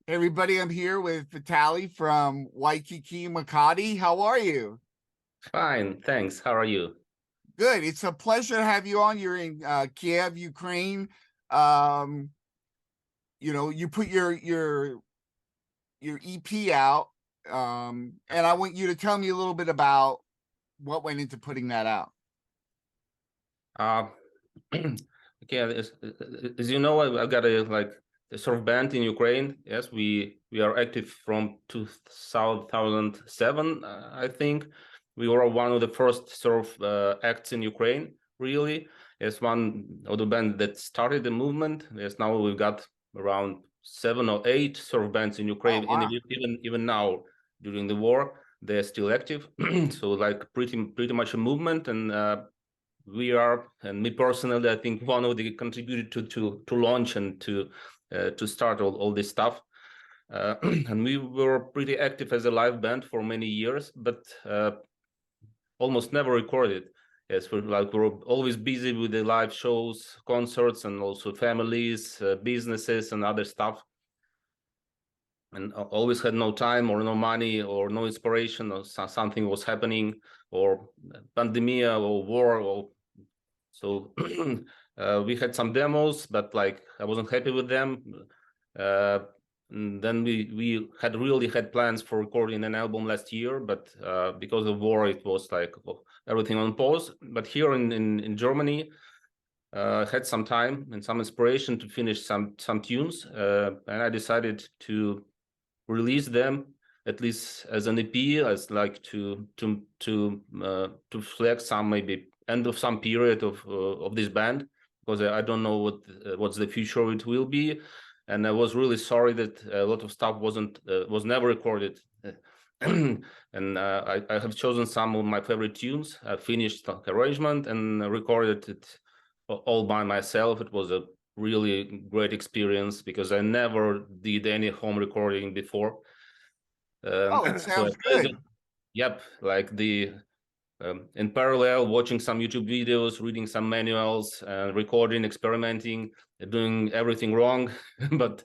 Hey everybody, I'm here with Vitaly from Waikiki, Makati. How are you? Fine, thanks. How are you? Good. It's a pleasure to have you on. You're in Kiev, Ukraine. Um, you put your EP out, and I want you to tell me a little bit about what went into putting that out. Uh, okay, as you know, I got a surf band in Ukraine. Yes, we are active from 2007, I think. We were one of the first surf acts in Ukraine, really. As one of the band that started the movement. Yes, now we've got around 7 or 8 surf bands in Oh Ukraine, and wow. even now during the war, they're still active. So like pretty much a movement, and we are, and me personally, I think one of the contributed to launch and to start all this stuff. And we were pretty active as a live band for many years, but almost never recorded. Yes, we're always busy with the live shows, concerts, and also families, businesses, and other stuff. And always had no time or no money or no inspiration, or something was happening, or pandemic or war, or so we had some demos, but like I wasn't happy with them. Uh, and then we had really had plans for recording an album last year, but because of war, it was like everything on pause. But here in Germany, had some time and some inspiration to finish some tunes, and I decided to release them at least as an EP, as like to flex some maybe end of some period of this band, because I don't know what's the future it will be, and I was really sorry that a lot of stuff was never recorded. And I have chosen some of my favorite tunes. I finished the arrangement and recorded it all by myself. It was a really great experience because I never did any home recording before. Oh, it So sounds good. yep, like the in parallel, watching some YouTube videos, reading some manuals, recording, experimenting, doing everything wrong, but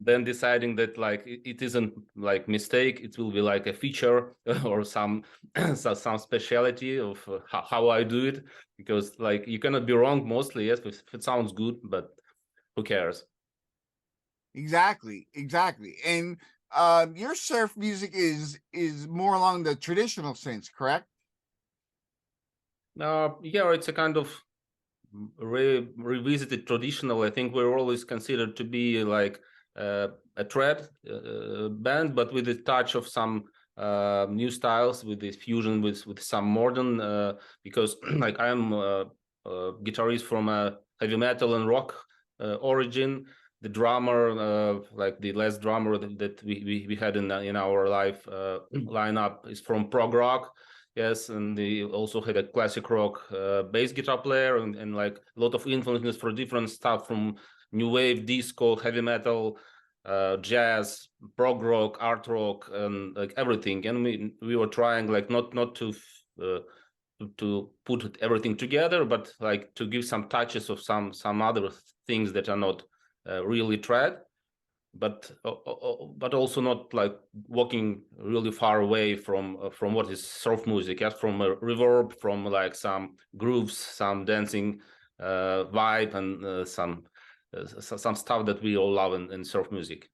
then deciding that like it isn't like mistake, it will be like a feature or some some speciality of how I do it, because like you cannot be wrong mostly. Yes, if it sounds good, but who cares? Exactly. And your surf music is more along the traditional sense, correct? Yeah, it's a kind of revisited traditional. I think we're always considered to be like a trad band, but with a touch of some new styles, with this fusion with some modern. Because like I'm a guitarist from a heavy metal and rock origin. The drummer, like the last drummer that we had in our live lineup, is from prog rock. Yes, and they also had a classic rock bass guitar player, and like a lot of influences for different stuff, from new wave, disco, heavy metal, jazz, prog rock, art rock, and like everything. And we were trying like not uh, to put everything together, but like to give some touches of some other things that are not really trad, but also not like walking really far away from what is surf music, as from a reverb, from like some grooves, some dancing vibe, and some stuff that we all love in surf music.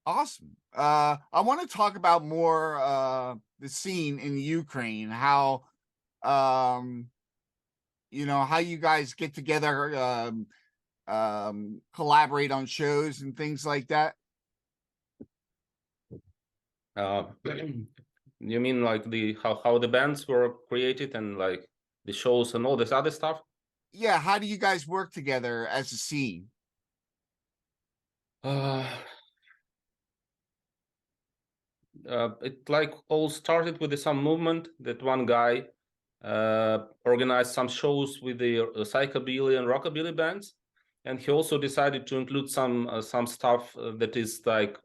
Awesome. I want to talk about more the scene in Ukraine, how um how you guys get together, collaborate on shows and things like that. uh, you mean like the how the bands were created, and like the shows and all this other stuff? Yeah, how do you guys work together as a scene? uh, it like all started with some movement that one guy organized some shows with the psychobilly and rockabilly bands, and he also decided to include some stuff that is like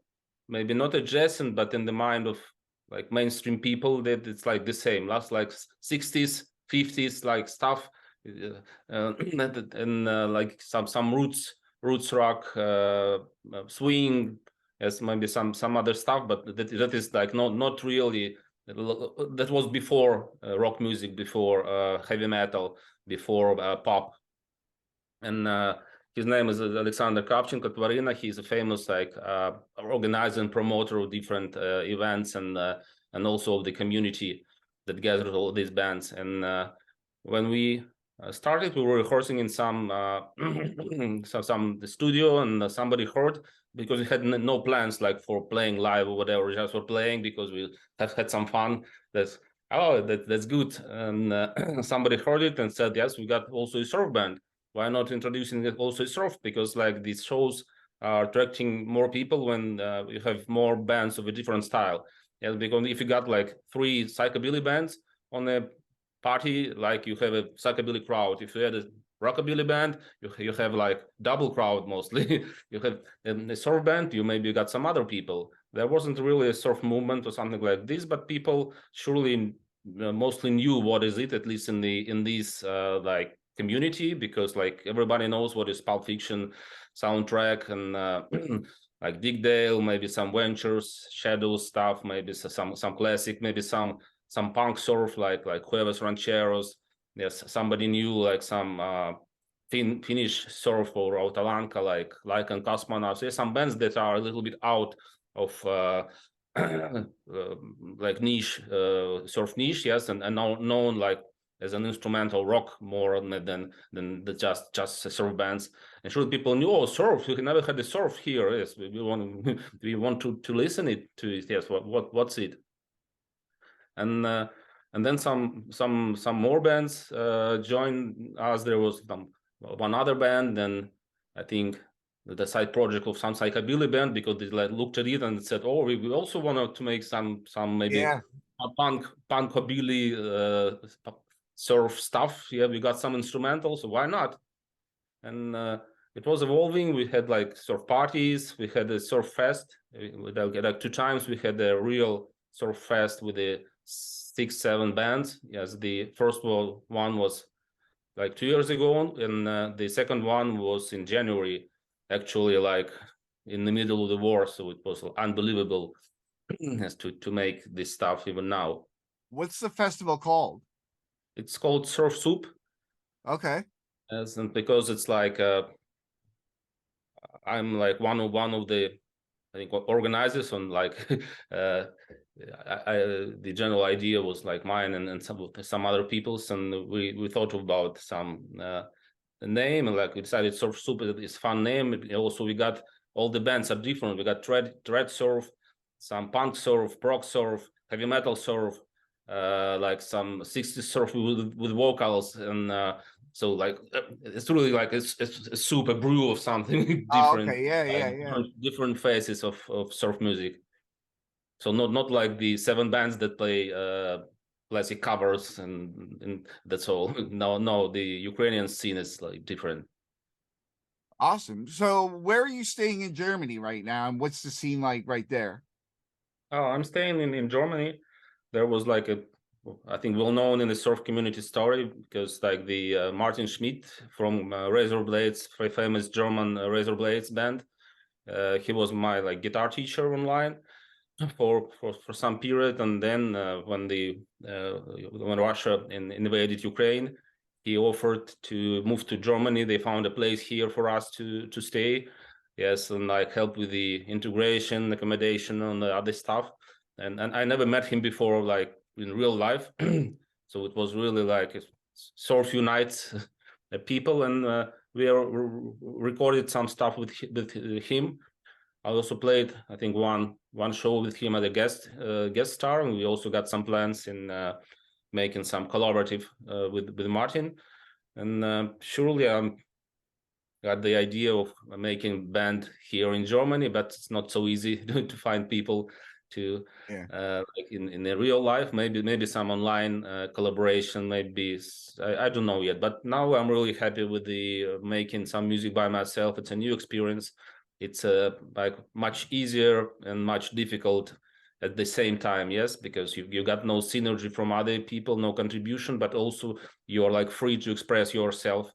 maybe not adjacent, but in the mind of like mainstream people, that it's like the same last like 60s 50s like stuff, and like some roots roots rock, swing, yes, maybe some other stuff, but that is like not really. That was before rock music, before heavy metal, before pop. And his name is Alexander Kravchenko-Tvarina. He's a famous like organizer and promoter of different events and also of the community that gathered all these bands. And when we started, we were rehearsing in some some studio, and somebody heard, because we had no plans like for playing live or whatever, just for playing because we have had some fun. That's good. And somebody heard it and said, yes, we got also a surf band. Why not introducing it also surf? Because like these shows are attracting more people when you have more bands of a different style. Yeah, because if you got like 3 psychobilly bands on a party, like you have a psychobilly crowd. If you had a rockabilly band, you have like double crowd mostly. You have a surf band, you maybe got some other people. There wasn't really a surf movement or something like this, but people surely mostly knew what is it, at least in this like community, because like everybody knows what is Pulp Fiction soundtrack, and like Dig Dale, maybe some Ventures, Shadows stuff, maybe some classic, maybe some punk surf like Jueves Rancheros. Yes, somebody new like some Finnish surf or Autalanka, like and Cosmonauts. There's some bands that are a little bit out of like niche surf niche, yes, and known like as an instrumental rock more than the just surf bands. And sure, people knew, oh, surf, we never had a surf here. Yes, we want we want to listen it to it. Yes, what's it? And then some more bands joined us. There was one other band, then I think the side project of some psychobilly band, because they like looked at it and said, oh, we also wanted to make some maybe punkabilly surf stuff. Yeah, we got some instrumentals, so why not? And it was evolving. We had like surf parties, we had a surf fest. Like 2 times we had a real surf fest with the 6-7 bands. Yes, the first one was like 2 years ago, and the second one was in January, actually, like in the middle of the war. So it was unbelievable as to make this stuff even now. What's the festival called? It's called Surf Soup. Okay. Yes, and because it's like I'm like one of the, I think, organizers on like the general idea was like mine and some other people's, and we thought about some name, and like we decided Surf Soup is fun name. Also, we got all the bands are different. We got dread surf, some punk surf, prog surf, heavy metal surf, like some 60s surf with vocals, and so like it's really like it's a soup, a brew of something different. Okay. Yeah. Different phases of surf music. So not like the 7 bands that play classic covers and that's all. No, the Ukrainian scene is like different. Awesome. So where are you staying in Germany right now, and what's the scene like right there? Oh, I'm staying in Germany. There was like I think well known in the surf community story, because like the Martin Schmidt from Razor Blades, very famous German Razor Blades band. He was my like guitar teacher online for some period, and then when Russia invaded Ukraine, he offered to move to Germany. They found a place here for us to stay. Yes, and like help with the integration, accommodation, and the other stuff. And I never met him before, like in real life. So it was really like a surf unites people, and we recorded some stuff with him. I also played, I think, one show with him as a guest star, and we also got some plans in making some collaborative with Martin. And surely I'm got the idea of making band here in Germany, but it's not so easy to find people to like in the real life. Maybe some online collaboration. Maybe I don't know yet. But now I'm really happy with the making some music by myself. It's a new experience. It's like much easier and much difficult at the same time. Yes, because you got no synergy from other people, no contribution, but also you're like free to express yourself.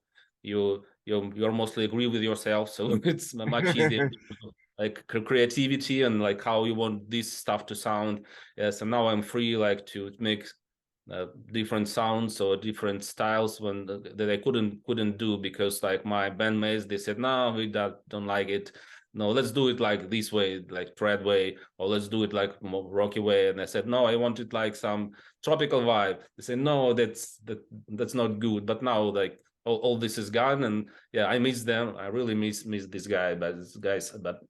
you're mostly agree with yourself, so it's much easier to, like creativity and like how you want this stuff to sound. Yes, and now I'm free like to make different sounds or different styles when that I couldn't do because like my bandmates they said no, we don't like it. No, let's do it like this way, like Fred way, or let's do it like more rocky way. And I said no, I want it like some tropical vibe. They said no, that's not good. But now like all this is gone, and yeah, I miss them. I really miss this guy, but these guys. But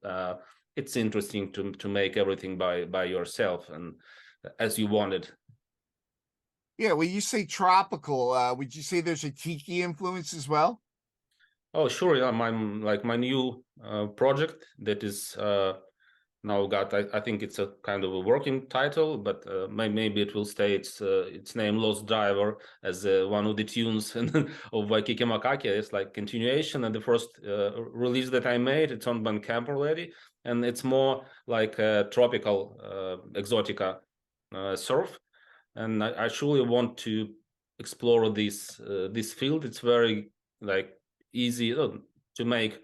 it's interesting to make everything by yourself and as you wanted. Yeah, when you say tropical, would you say there's a tiki influence as well? Oh, sure. Yeah, my new project that is now got. I think it's a kind of a working title, but maybe it will stay its name Lost Driver as one of the tunes of Waikiki Makaki. It's like continuation and the first release that I made. It's on Bandcamp already, and it's more like tropical exotica surf. And I truly want to explore this field. It's very like easy to make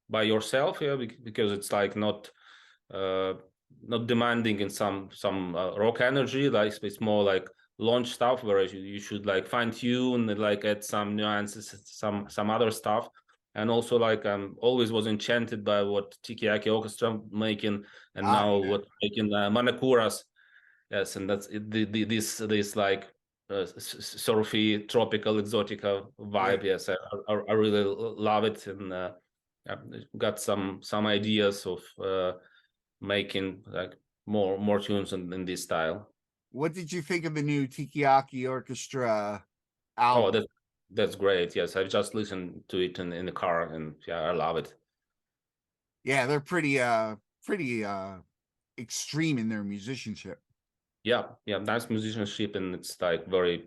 by yourself, yeah, because it's like uh, not demanding in some rock energy. Like it's more like launch stuff, whereas you should like fine tune and like add some nuances, some other stuff. And also like I'm always was enchanted by what Tiki Orchestra making, and Ah, now yeah, what making Manakuras. Yes, and that's this like surfy, tropical, exotica yeah. vibe. Yes, I really love it, and I've got some ideas of making like more tunes in this style. What did you think of the new Tiki Orchestra Oh, album? that's great. Yes, I've just listened to it in the car, and yeah, I love it. Yeah, they're pretty extreme in their musicianship. Yeah, yeah, nice musicianship, and it's like very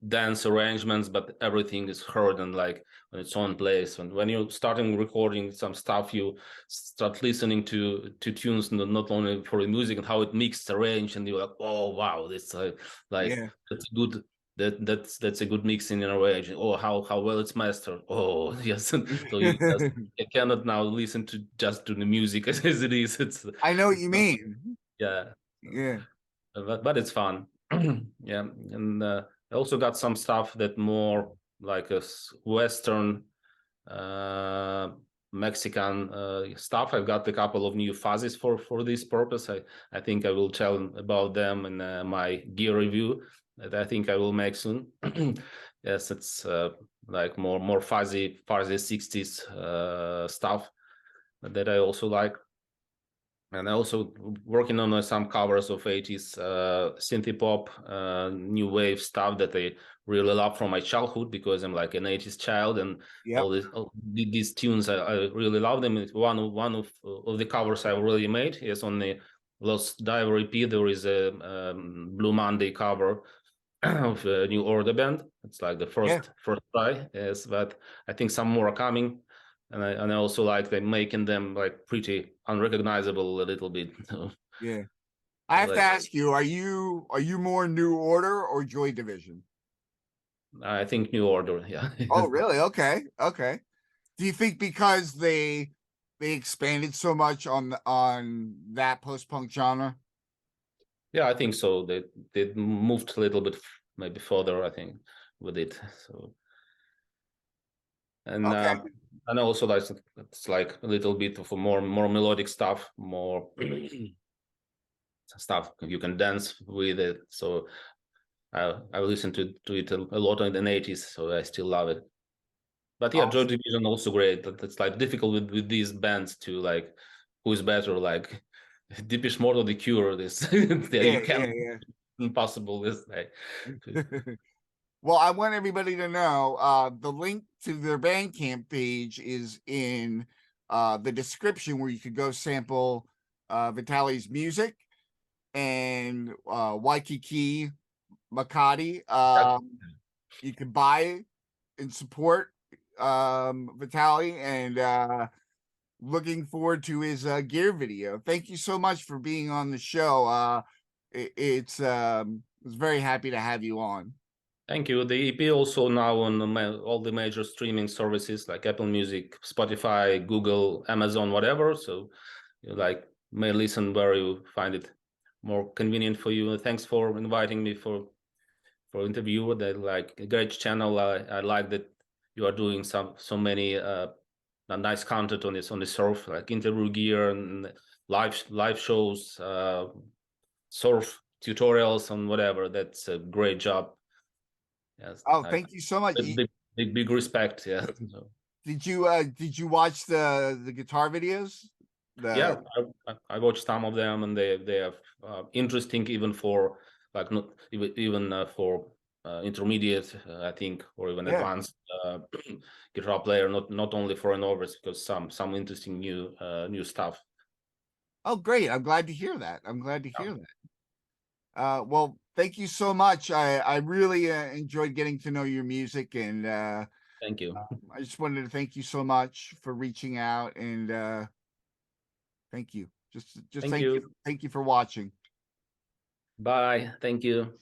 dense arrangements, but everything is heard and like on its own place. And when you're starting recording some stuff, you start listening to tunes, not only for the music and how it mixed, arranged, and you're like, oh wow, this like Yeah. that's good. That's a good mixing and arranging. Oh, how well it's mastered. Oh yes, so you just I cannot now listen to just to the music as it is. I know what It's you not mean. yeah. Yeah. But it's fun. Yeah, and I also got some stuff that more like a Western uh, Mexican stuff. I've got a couple of new fuzzes for this purpose. I think I will tell about them in my gear review that I think I will make soon. Yes, it's like more fuzzy 60s stuff that I also like. And I also working on some covers of 80s synthie pop, new wave stuff that I really love from my childhood because I'm like an 80s child, and Yep. all these tunes I really love them. It's one of the covers I really made is on the Lost Diver EP. There is a Blue Monday cover of a New Order band. It's like the Yeah. first try, yes, but I think some more are coming, and I also like them making them like pretty unrecognizable a little bit. Yeah. I have to Like ask you, are you more New Order or Joy Division? I think New Order, yeah. Oh, really? Okay. Okay. Do you think because they expanded so much on that post-punk genre? Yeah, I think so. They moved a little bit maybe further, I think, with it. So and Okay. and also like it's like a little bit of a more melodic stuff, more stuff you can dance with it. So I listened to it a lot in the 80s, so I still love it. But yeah, Joy Awesome. Division also great. It's like difficult with these bands to like who's better, like Deepish Mode or The Cure. This yeah, Yeah, you can't yeah, impossible. This like yeah. Well, I want everybody to know the link to their Bandcamp page is in the description where you could go sample Vitali's music and Waikiki Makati. You can buy and support Vitali and looking forward to his gear video. Thank you so much for being on the show. It's very happy to have you on. Thank you. The EP also now on all the major streaming services like Apple Music, Spotify, Google, Amazon, whatever. So you may listen where you find it more convenient for you. Thanks for inviting me for interview. That a great channel. I like that you are doing so many nice content on the surf, like interview gear and live shows, surf tutorials and whatever. That's a great job. Yes. Oh, thank you so much. Big respect. Yeah. Did you watch the guitar videos? Yeah, I watched some of them, and they are interesting even for not even for intermediate, I think, or even advanced guitar player. Not only for a novice, because some interesting new stuff. Oh, great! I'm glad to hear that. Well, thank you so much. I really enjoyed getting to know your music, and thank you. I just wanted to thank you so much for reaching out, and thank you. Just thank you. Thank you for watching. Bye. Thank you.